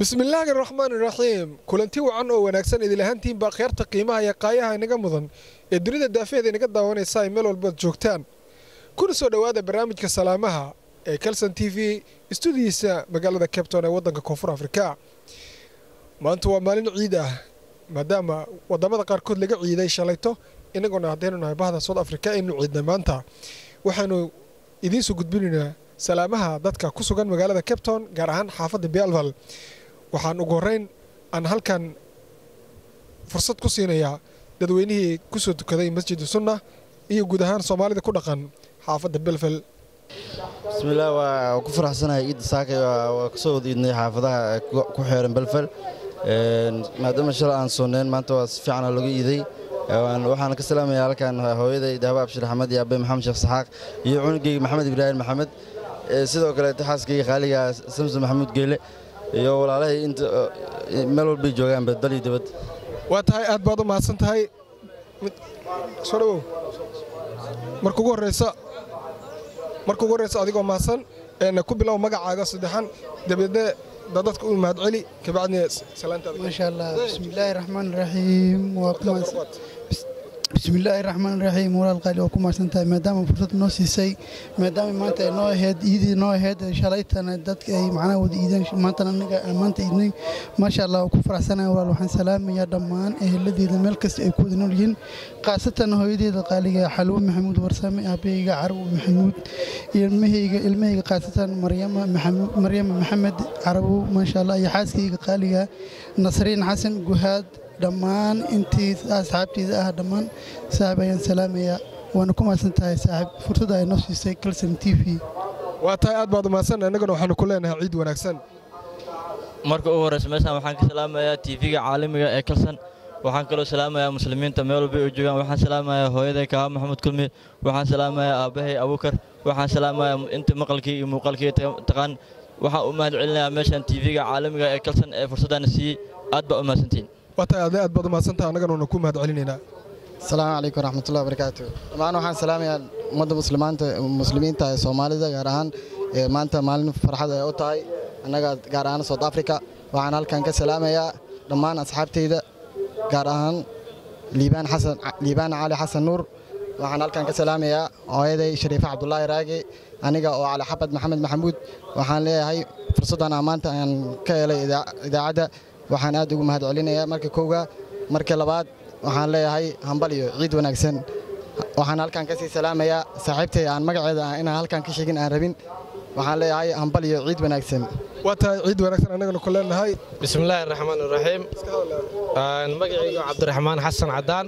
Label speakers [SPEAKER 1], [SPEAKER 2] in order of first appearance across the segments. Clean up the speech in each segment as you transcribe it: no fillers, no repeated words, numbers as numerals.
[SPEAKER 1] بسم الله الرحمن الرحيم كلنتي وعن oo wanaagsan idil ahaantiin baa khayrta qiimaha iyo qaayaha inaga mudan ee dunida daafeeda inaga daawanaysa meel walba joogtaan kuna soo dhawaada barnaamijka salaamaha ee Kalsan TV studiisa magaalada Cape Town ee wadanka Koonfur Afrika maanta waa maalin ciid ah maadaama wadamada qaar kood laga ciiday shalayto inaguna hadeenahay bahda South Africa inuu ciidna maanta waxaanu idin soo gudbinaynaa salaamaha dadka ku sugan magaalada Cape Town gaar ahaan xaafadda Beelval waxaan ugu horeyn aan halkan fursad ku siinayaa dadweynihii ku soo tukaday masjidka Sunnah iyo guud ahaan Soomaalida ku dhaqan xaafadda Beelval
[SPEAKER 2] bismillaah waa ku faraxsanahay ciid saakay waa ku soo diidnay xaafadaha ku xeeran Beelval maadaama shalay aan sooneen maanta waa si fiican looga iiday waxaan ka salaamayaa halkan hooyaday Dahab Abshir Ahmed iyo Abay Maxamed Sheekh Saxaaq iyo cunugay Maxamed Ibraahim Maxamed sidoo kale xaaskayga qaaliga Samson Maxamuud Geele iyo walaalahay inta meel walba joogaan badali dibad
[SPEAKER 1] waa tahay aad baad u mahadsan tahay soo dhawow marka ugu horeysa adigoo mahadsan ku bilow magacaaga saddexan dabadna dadka u mahad celi kabacdina salaantaada
[SPEAKER 3] ما شاء الله بسم الله الرحمن الرحيم بسم الله الرحمن الرحيم ولا القال وكما سنتي مادام فرصه نو سيسي مادام maanta noo heed iidi noo heed shalaytana dadka ay macna wada iidan maanta anaga maanta iidnay ma sha Allah ku faraxsanahay walaal waxaan salaamayaa dhammaan eheladiina meel kasta ay ku wada nool yihiin qaasatan hooyadeeda qaaliga Xalwo Maxamuud Warsame aabeyga Carwo Maxamuud iyo ilmahayga qaasatan Maryama Maxamed Carwo ma sha Allah iyo xaaskayga qaaliga Nasriin Xasan Guhaad dhammaan intii asxaabtayda ah dhammaan saaxiibayaan salaamaya waana ku maasantahay saaxiib fursadda ay noo siisay Kalsan TV
[SPEAKER 1] waa tahay aad baad u mahadsan anaguna waxaanu ku leenahay ciid wanaagsan
[SPEAKER 4] marka ugu horeysa meeshan waxaan ka salaamayaa TV-ga caalamiga ee Kalsan waxaan kaloo salaamayaa muslimiinta meel walba ay joogaan waxaan salaamayaa hooyaday Kaaba Maxamed Kulmi waxaan salaamayaa aabahay Abukar waxaan salaamayaa inta maqalkii iyo muuqaalkii taqaan waxaan u mahad celinayaa meeshan TV-ga caalamiga ee Kalsan ee fursadana siiyay aad baa u mahadsantiin
[SPEAKER 1] واتاي aad baad u mahadsantahay anagana ku mahad celinayna
[SPEAKER 2] السلام عليكم ورحمة الله وبركاته معنا waxaan salaamayaa ummadda muslimiinta ee Soomaalida gaar ahaan maanta maalin farxad ay u tahay anaga gaar ahaan South Africa waxaan halkan ka salaamayaa dhammaan asxaabtayda gaar ahaan Liibaan Ali Xasan Nuur waxaan halkan ka salaamayaa hooyaday Shariifa Cabdullaahi Raage aniga oo Cali Xabad Maxamed Maxamuud waxaan leeyahay fursadan maanta aan ka helay idaacada waxaan aad ugu mahad celinayaa marka kooga marka labaad waxaan leeyahay hambal iyo ciid wanaagsan waxaan halkan ka sii salaamayaa saaxiibtay aan magaceeda inaan halkan ka sheegin aan rabin waxaan leeyahay hambal iyo ciid wanaagsan
[SPEAKER 1] waa tahay ciid wanaagsan anagana ku leenahay
[SPEAKER 5] bismillaahir rahmaanir rahiim magacaygu Cabdiraxmaan Xasan Cadaan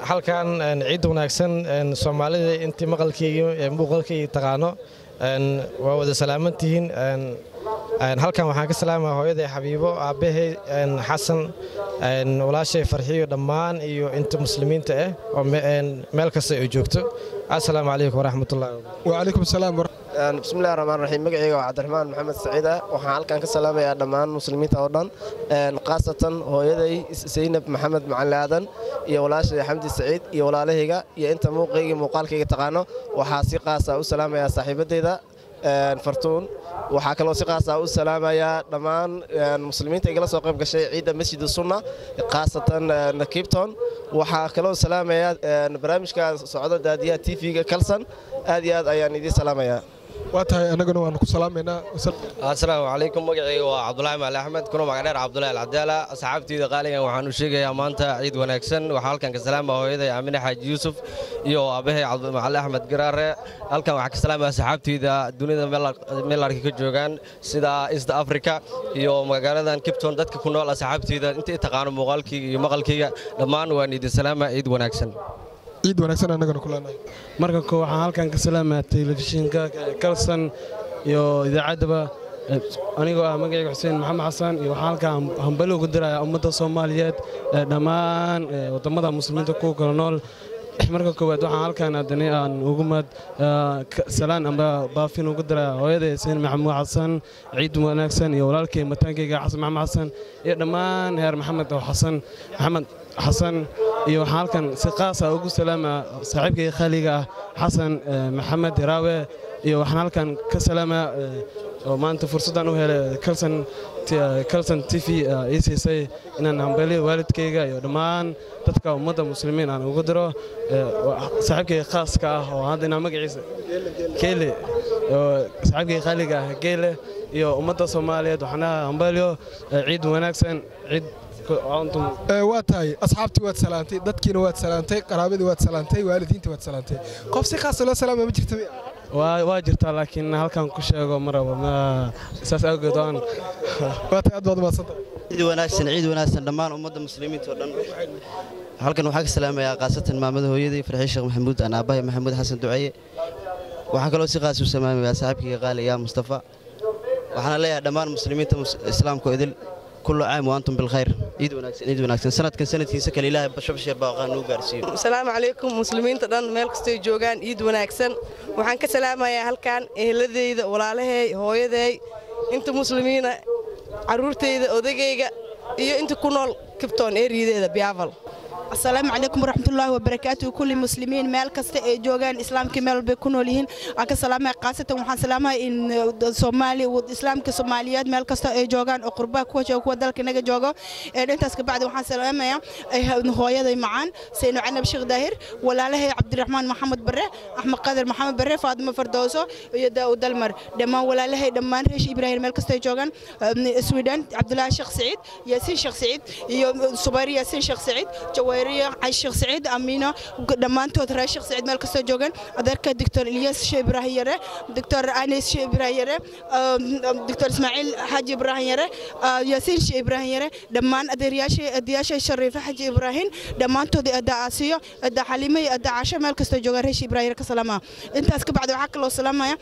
[SPEAKER 5] halkan ciid wanaagsan Soomaalida intii maqalkayga muuqaalkayga taqaano waa wada salaamantihiin halkan waxaan ka salaamayaa hooyaday Xabiibo aabahay Xasan walaashay Farxiyo dhammaan iyo inta muslimiinta ah oo meel kasta ay joogto assalaamu calaykum waraxmatullaahi
[SPEAKER 1] wa calaykum salaam
[SPEAKER 6] bismillaahir rahmaanir rahiim magacayga waa Cabdiraxmaan Maxamed Saciid waxaan halkan ka salaamayaa dhammaan muslimiinta oo dhan qaasatan hooyaday Zaynab Maxamed Macalaadan iyo walaashay Xamdi Saciid iyo walaalahayga iyo inta muuqaalkayga taqaano waxaa si qaas ah u salaamayaa saaxiibadeyda Fartuun waxaa kaloo si qaas ah u salaamayaa dhammaan muslimiinta igala soo qayb gashay ciidda masjidka Sunnah qaasatan Cape Town waxaa kaloo salaamayaa barnaamijka socda daadiyaha TV-ga Kalsan aad iyo aad ayaan idin salaamayaa
[SPEAKER 1] waa tahay anaguna waan ku salaameynaa
[SPEAKER 7] assalaamu calaykum magacayga waa Cabdullaahi Maal Axmed kuna magac dheer Cabdullaahi Alcadaala asxaabtayda qaaligan waxaan u sheegayaa maanta ciid wanaagsan waxaan halkan ka salaamayaa hooyaday Aamina Xaaji Yuusuf iyo aabahay Cabdullaahi Axmed Garaare halkan waxaan ka salaamayaa asxaabtayda dunida meel arki ka joogaan sida East Africa iyo magaaladan Cape Town dadka ku nool asxaabtayda inta taqaano muuqaalkayga iyo maqalkayga dhammaan waan idin salaamayaa ciid wanaagsan
[SPEAKER 1] ciid wanaagsan anagana ku leenahay
[SPEAKER 8] marka waxaan halkan ka salaamayaa telefishinka Kalsan iyo idaacadaba anigoo ah magacayga Xuseen Maxamed Xasan iyo waxaan halkan hambalo ugu dirayaa ummadda Soomaaliyeed dhammaan wadamada muslimiinta ku kala nool marka koowaad waxaan halkan adanay aan ugu mad salaan amba baafin ugu dirayaa hooyaday Xuseen Maxamed Xasan ciid wanaagsan iyo walaalkay mataankayga Xasan Maxamed Xasan iyo dhammaan heer Maxamed Xasan iyo waxaan halkan si qaas ah ugu salaamaa saaxiibkay khaliga Xasan Maxamed Raawe iyo waxaan halkan ka salaamayaa oo maanta fursaddan u helay Kalsan TV ii siisay inaan hambaliyo waalidkayga iyo dhammaan dadka ummadda muslimiin aan ugu diro saaxiibkayga khaaska ah oo hadda inaan magaciisa Geele oo saaxiibkayga qaaliga ah Geele iyo ummadda Soomaaliyeed waxaan hambaliyo ciid wanaagsan ciid
[SPEAKER 1] waa tahay asxaabtii waad salaantay dadkiina waad salaantay qaraabadii waad salaantay waalidiintii waad salaantay qof si khaas loo salaamo ma jirto
[SPEAKER 8] waa jirtaa laakiin halkan ku sheego maraba ma saas awgeed waan
[SPEAKER 1] waa tahay aad baad maadsantahay
[SPEAKER 9] ciid wanaagsan dhammaan ummadda muslimiinta oo dhan halkan waxaan ka salaamayaa qaasatan maamada hooyaday Farxii Sheekh Maxamuud aan aabahay Maxamuud Xasan Ducaye waxaan kaloo si qaas u salaamayaa saaxiibkayga qaaliga Mustafa waxaan leeyahay dhammaan muslimiinta islaamka oo idil كل عام وأنتم بالخير عيد وناكسن سنة كان سنة سكال إله بشر باقان وقارسيو
[SPEAKER 10] السلام عليكم مسلمين تدان مالك ستي جوجان عيد وناكسن وحن كسلام يا هل كان الذي ولا له هو يدي أنتم مسلمين عرورتي أودجيجا أنتم كنول كبتون إيريد هذا بيعفل
[SPEAKER 11] السلام عليكم ورحمة الله وبركاته كل المسلمين مالك جوجان إسلام كمال بيكونوا لهن أكسلام قاسة وحن سلامها إن الصومالي والإسلام كصوماليات مالك جوجان أقرباء كوجا وكودلك نجا جوجا أنت أسك بعد وحن سلامها هو يدي معان سينو عنا بشيخ داهر ولا له عبد الرحمن محمد برة أحمد قادر محمد برة فاطمة فردوسو يدا ودلمر دما ولا له دمان ريش إبراهيم مالك جوجان السويدان عبد الله الشيخ سعيد ياسين شيخ سعيد صباري ياسين شيخ سعيد الشيخ سعيد أمينة دمانتو ترى الشيخ سعيد مالك جوجان أدرك الدكتور إلياس شيخ إبراهيم دكتور أنيس شيخ إبراهيم دكتور إسماعيل حاج إبراهيم ياسين شيخ إبراهيم دمان أدرياش الشريف حاج إبراهيم دمانتو أدا آسيا أدا حليمة أدا عشا مالك جوجان ريش إبراهيم كسلامة أنت أسك بعد وحق الله سلامة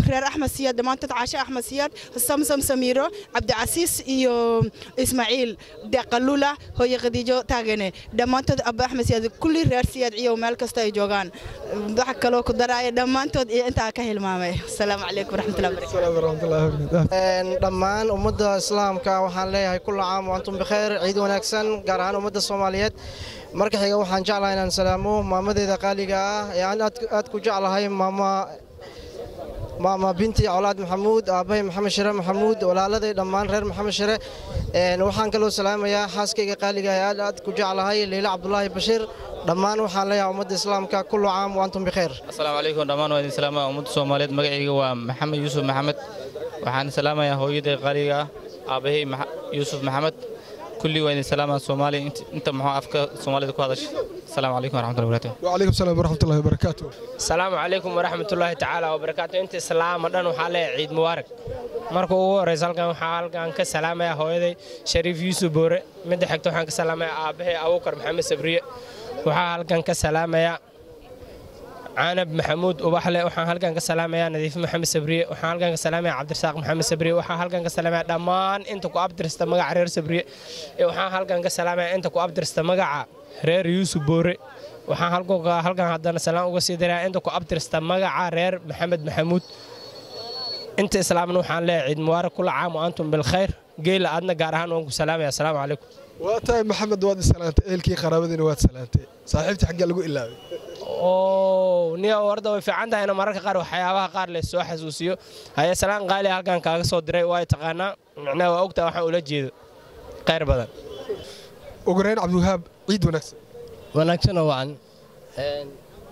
[SPEAKER 11] خير أحمد سياد دمانتو عشا أحمد سياد سمسم سميرو عبد العزيز يو إسماعيل دقلولة هو يغديجو تاجنه دمانتود أبو أحمد سياد كل رير سياد عيو مالك جوجان ضحك لو كدراي دمانتود أنت كهل مامي السلام عليكم ورحمة الله وبركاته
[SPEAKER 6] السلام ورحمة الله وبركاته دمان أمد الإسلام كوحان ليه كل عام وأنتم بخير عيد وناكسن قارهان أمد الصوماليات marka xiga waxaan jeclahay inaan salaamo maamadeeda qaaliga ah yani aad ku jeclahay maama binti Awlaad Maxamuud aabay Maxamed Shire Maxamuud walaaladay dhammaan reer Maxamed Shire waxaan kaloo salaamayaa xaaskayga qaaliga ah aad ku jeclahay Leila Cabdullaahi Bashiir dhammaan waxaan leeyahay ummadda islaamka kullu caam wa antum bikhair
[SPEAKER 12] assalaamu alaykum dhammaan waa idin salaama ummadda Soomaaliyeed magacayga waa Maxamed Yuusuf Maxamed waxaan salaamayaa hooyaday qaaliga ah aabahay Yuusuf Maxamed kulli waa idin salaama Soomaali inta maxaa afka Soomaalida ku hadashay السلام عليكم ورحمة الله وبركاته.
[SPEAKER 1] وعليكم السلام ورحمة الله وبركاته.
[SPEAKER 13] السلام عليكم ورحمة الله تعالى وبركاته. أنت السلام دان وحالة عيد مبارك. مركو رئيسال كان حال كان كسلام يا هويدي شريف يوسف بوري مد حكتو حان كسلام يا أبيه أبوكر محمد سبرية وحال كان كسلام يا عنب محمود وبحلة وحال كان كسلام يا نظيف محمد سبرية وحال كان كسلام يا عبد الرزاق محمد سبرية وحال كان كسلام يا دمان أنت كو عبد الرزاق مجا عرير سبرية وحال كان كسلام يا أنت كو عبد الرزاق مجا reer Yuusuf Boore waxaan halkan haddana salaam uga sii diraa inta ku abtirsta magaca reer Maxamed Maxamuud inta islaamna waxaan leeyahay ciid mubaarak kula caam wa antum bil khayr geela adna gaar ahaan waan ku salaamaya assalaamu calaykum
[SPEAKER 1] waa tahay Maxamed waad salaantay eelkii qaraabadiina waad salaantay saaxiibtii xagga lagu ilaaway
[SPEAKER 13] niyo warda way fiican tahay in mararka qaar waxyaabaha qaar la soo xasuusiyo haya salaan qaali halkan kaaga soo diray way taqaanaa macnaheedu waa ogtaa waxaan ula jeedo khayr badan
[SPEAKER 1] ugu reer Cabdiwahaab عيد
[SPEAKER 14] وناكسن وعن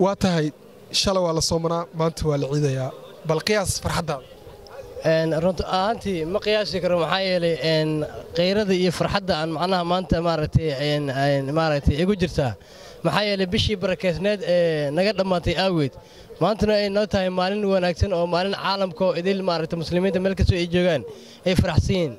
[SPEAKER 1] واتهاي شلا ولا صومنا ما أنت ولا عيديا بالقياس فرحة
[SPEAKER 14] إن رنت أنتي مقياس كرم حيلي إن غير ذي فرحة عن معناها ما أنت مارتي إن مارتي يقول جرتا محيلي بشي بركة نقدر ما تقاويد ما أنتنا إن نوتها مالين وناكسن أو مالين عالم كو إذا مارت مسلمين تملك سوء يجوان فرحسين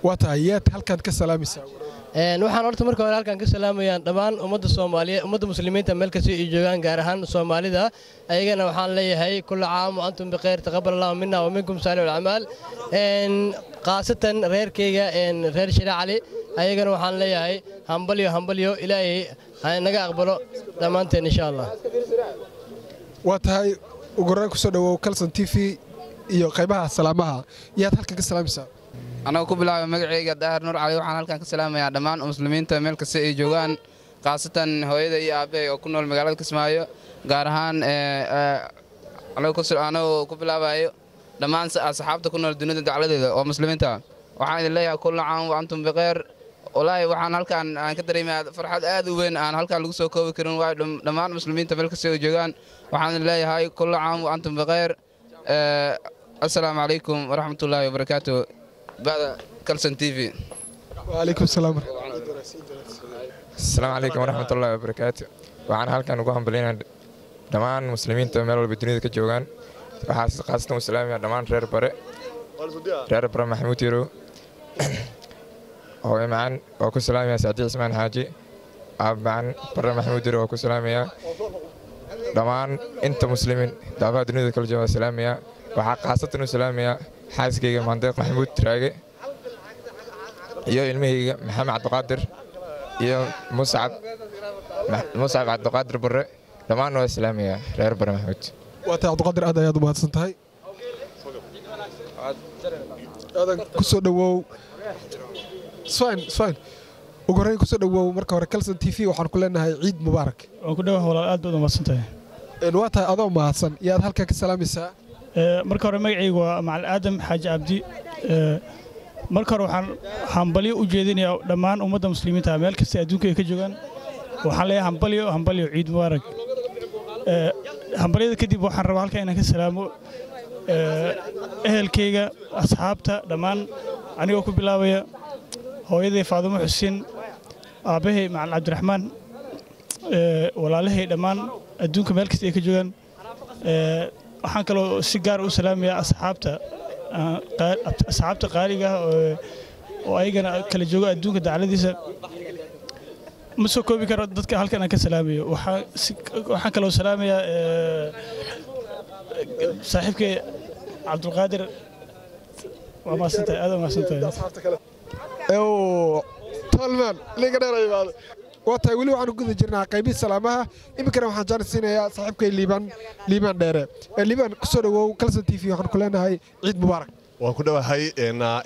[SPEAKER 1] واتهايات هل كانت كسلام يساوي
[SPEAKER 14] waxaan horta marka hore halkan ka salaamayaa dhammaan ummadda Soomaaliyeed ummadda muslimiinta meel kasta ay joogaan gaar ahaan Soomaalida ayagana waxaan leeyahay kullu caam wa antum bikhayr taqabbal Allahu minna wa minkum saalihul a'maal qaasatan reerkayga reer Shira Cali ayagana waxaan leeyahay hambalyo ilaahay naga aqbalo dhamaanteen insha Allah
[SPEAKER 1] waa tahay ugu horreyn ku soo dhawow Kalsan TV iyo qaybaha salaamaha yaad halkan ka salaamaysaa
[SPEAKER 15] أنا أقول بالله مجرى قدار نور عليه وحنا هالكان كسلام يا دمان مسلمين تملك السئي جوان خاصة هويدا يا أبي وكنا المجالات كسمايو قارهان أنا كسر أنا أقول بالله بايو dhammaan asxaabta ku nool dunida dacaladeeda oo muslimiinta waxaan idin leeyahay kullu caam wa antum bikhayr walaahi waxaan halkaan aan ka dareemayaa farxad aad u weyn aan halkaan lagu soo koobi karin waayo dhammaan muslimiinta meel kasta oo joogaan waxaan idin leeyahay kullu caam wa antum bikhayr assalaamu calaykum waraxmatullaahi wabarakaatuh bacda kalson tv
[SPEAKER 1] وعليكم السلام
[SPEAKER 16] السلام عليكم ورحمة الله وبركاته waxaan halkan ugu hambalyeynaa dhammaan muslimiinta meel walba dunida ka joogaan waxaa qaasatan u salaamaya dhammaan reer bare maxamuud yarow hooyo macaan oo ku salaamaya sacdi cismaan xaaji aab macaan bare maxamuud yarow oo ku salaamaya dhammaan inta muslimiin daafaha dunida kala jooga salaamaya waxaa qaasatan u salaamaya xaaskayga maandeeq maxamuud raage iyo ilmahayga maxamed cabdiqaadir iyo muscab cabdiqaadir bare dhammaan waa islaamaya reer bare maxamuud
[SPEAKER 1] waa tahay cabdiqaadir aad ayaad u mahadsan tahay aadan ku soo dhawow sfine ugu horreyn ku soo dhawow marka hore kalson t v waxaan ku leenahay ciid mubaarak
[SPEAKER 17] waan ku dhawahay walaal aad baad u mahadsan tahay
[SPEAKER 1] waa tahay adoo mahadsan yaad halkan ka salaamaysaa
[SPEAKER 17] marka hore magacaygu waa macalin aadam xaaji cabdi marka hore waxaan hambalyo u jeedinayaa dhammaan ummadda muslimiinta meel kasta adduunka ay ka joogaan waxaan leeyahay hambalyo ciid mubaarak hambalyada kadib waxaan rabaa halkan inaan ka salaamo ehelkayga asxaabta dhammaan anigoo ku bilaabaya hooyaday faadumo xuseen aabbahay macalin cabdiraxmaan walaalahay dhammaan adduunka meel kasta ay ka joogaan waxaan kaloo si gaar u salaamayaa asxaabta qaaliga ah oo ayagana kala jooga adduunka dacladiisa ma soo koobi karo dadka halkan aan ka salaamayo waxaan kaloo salaamayaa saaxiibkay cabdulqaadir waa mahadsantahay aad mahadsantahay
[SPEAKER 1] tolman liga dheer ay imaado waa tahay weli waxaan guda jirnaa qaybihii salaamaha iminkana waxaan jaanisinayaa saaxiibkay liibaan dheere liibaan ku soo dhawow kalson t v waxaan ku leenahay ciid mubaarak
[SPEAKER 18] waan ku dhawahay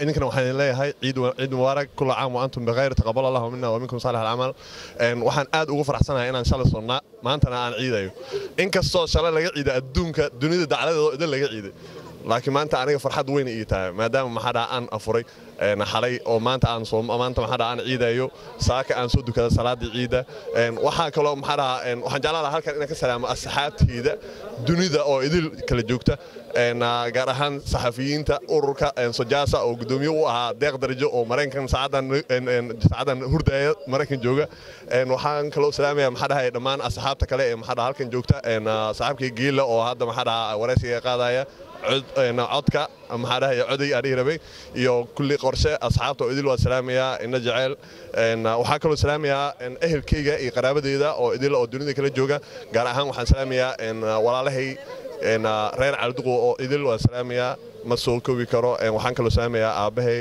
[SPEAKER 18] idinkana waxaan idin leeyahay ciid mubaarak kulla caam wa antum bikhayr taqabbal allahu minna wa minkum saalih alcamal waxaan aad ugu faraxsanahay inaan shalay sonnaa maantana aan ciidayo inkastoo shalay laga ciiday adduunka dunida dacladeedoo idan laga ciiday laakiin maanta aniga farxad weyn ii tahay maadaama maxaa aan afuray xalay oo maanta maxaa aan ciidayo saaka aan soo dukada salaadii ciida waxaa kaloo maxaa waxaan jeclaan lahaa halkan inaan ka salaamo asxaabteyda dunida oo idil kala joogta gaar ahaan saxafiyiinta ururka sojaasa oo gudoomiye u ahaa deeq darajo oo maraykan saacadan hurdaya maraykan jooga waxaan kaloo salaamaya maxaa dhammaan asxaabta kale ee maxaa halkan joogta saaxiibkay geela oo hadda maxaa wareysiga qaadaya codka maxaa dhahay coday aan dhihi rabay iyo kulli qorshe asxaabta oo idil waa salaamayaa ina jecel waxaa kaloo salaamayaa ehelkayga iyo qaraabadeyda oo idil oo dunida kala jooga gaar ahaan waxaan salaamayaa walaalahay reer caliduqo oo idil waa salaamayaa ma soo koobi karo waxaan kaloo salaamayaa aabbahay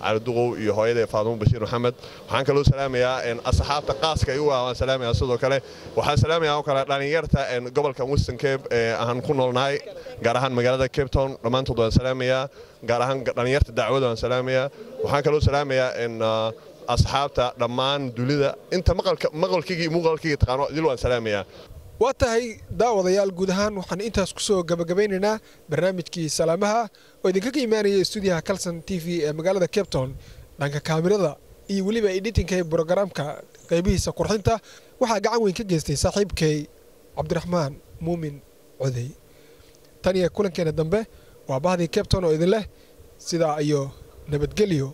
[SPEAKER 18] caliduqow iyo hooyaday faadumo bashiir maxamed waxaan kaloo salaamayaa asxaabta qaaska igu waan salaamayaa sidoo kale waxaan salaamayaa oo kale dhalinyarta gobolka western cape aan ku noolnahay gaar ahaan magaalada cape town dhammaantood waan salaamayaa gaar ahaan dhalinyarta dacwada waan salaamayaa waxaan kaloo salaamayaa asxaabta dhammaan dunida inta maqalkayga iyo muuqaalkayga taqaano idil waan salaamayaa
[SPEAKER 1] waa tahay daawadayaal guud ahaan waxaan intaas ku soo gabagabeynaynaa barnaamijkii salaamaha oo idinkaga imaanaya stuudiyaha kalson t v ee magaalada cape town dhanka kaamirada iyo weliba editinka ee brogaraamka qaybihiisa qurxinta waxaa gacan weyn ka geystay saaxiibkay cabdiraxmaan muumin codey tan iyo kulankeena dambe waa bahdii cape town oo idin leh sidaa iyo nabadgelyo